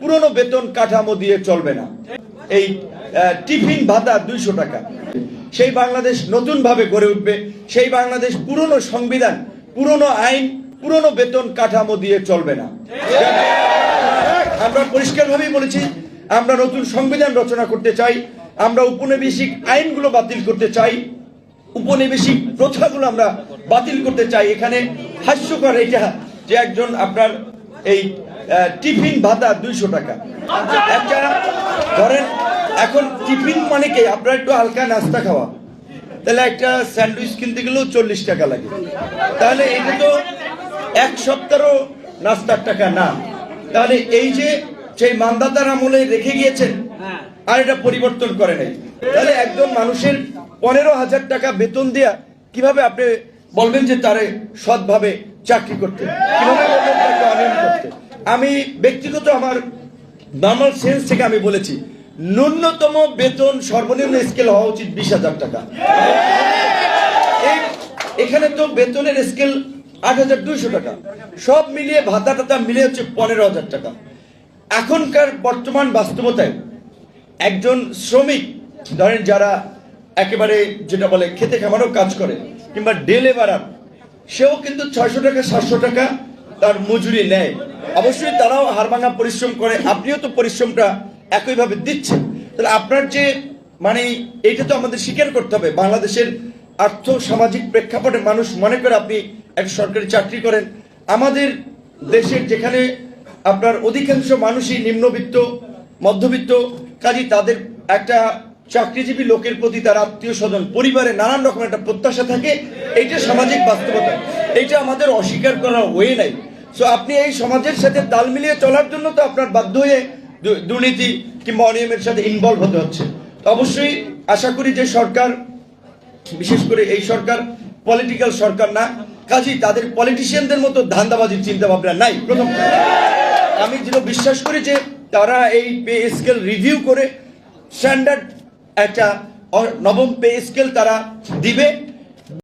পুরনো বেতন কাঠামো দিয়ে চলবে না। এই টিফিন ভাতা 200 টাকা, সেই বাংলাদেশ নতুন ভাবে গড়ে উঠবে। সেই বাংলাদেশ পুরনো সংবিধান, পুরনো আইন, পুরনো বেতন কাঠামো দিয়ে চলবে না। আমরা পরিষ্কারভাবেই বলেছি, আমরা নতুন সংবিধান রচনা করতে চাই। আমরা উপনিবেশিক আইনগুলো বাতিল করতে চাই, উপনিবেশিক প্রথাগুলো আমরা বাতিল করতে চাই। এখানে হাস্যকর এটা যে একজন আপনার এই টিফিন ভাতা 200 টাকা, একটা ধরেন এখন টিফিন মানে কি আপনার একটু হালকা নাস্তা খাওয়া, তাহলে একটা স্যান্ডউইচ কিনতে গেলেও 40 টাকা লাগে। তাহলে এটা তো এক সপ্তাহও নাস্তার টাকা না। তাহলে এই যে সেই মানদাতার আমলে রেখে গিয়েছেন আর এটা পরিবর্তন করে নাই, তাহলে একজন মানুষের 15,000 টাকা বেতন দেয়া কিভাবে আপনি বলবেন যে তারে সৎভাবে চাকরি করতে, কিভাবে বলবেন তাকে অনিয়ম করতে? আমি ব্যক্তিগত আমার নর্মাল সেন্স থেকে আমি বলেছি, ন্যূনতম বেতন সর্বনিম্ন স্কেল হওয়া উচিত 20,000 টাকা। এখানে তো বেতনের স্কেল 8,200 টাকা, সব মিলিয়ে ভাতা টাতা মিলিয়ে হচ্ছে 15,000 টাকা। এখনকার বর্তমান বাস্তবতায় একজন শ্রমিক ধরেন যারা একেবারে যেটা বলে খেতে খামারও কাজ করে কিংবা ডে লেবারার, সেও কিন্তু 600 টাকা 700 টাকা তার মজুরি নেয়। অবশ্যই তারাও হাড়ভাঙা পরিশ্রম করে, আপনিও তো পরিশ্রমটা একইভাবে দিচ্ছেন। তাহলে আপনার যে মানে এইটা তো আমাদের স্বীকার করতে হবে, বাংলাদেশের আর্থ সামাজিক প্রেক্ষাপটে মানুষ মনে করে আপনি এক সরকারি চাকরি করেন। আমাদের দেশের যেখানে আপনার অধিকাংশ মানুষই নিম্নবিত্ত মধ্যবিত্ত, কাজী তাদের একটা চাকরিজীবী লোকের প্রতি তার আত্মীয় স্বজন পরিবারে নানান রকম একটা প্রত্যাশা থাকে। এইটা সামাজিক বাস্তবতা, এইটা আমাদের অস্বীকার করার ওয়ে নাই। সো আপনি এই সমাজের সাথে তাল মিলিয়ে চলার জন্য তো আপনার বাধ্য হয়ে দুর্নীতি কিংবা অনিয়মের সাথে ইনভলভ হতে হচ্ছে। তো অবশ্যই আশা করি যে সরকার, বিশেষ করে এই সরকার পলিটিক্যাল সরকার না, কাজী তাদের পলিটিশিয়ানদের মতো ধান্দাবাজির চিন্তা ভাবনা নাই। প্রথম আমি যেটা বিশ্বাস করি যে তারা এই পে স্কেল রিভিউ করে স্ট্যান্ডার্ড একটা নবম পে স্কেল তারা দিবে।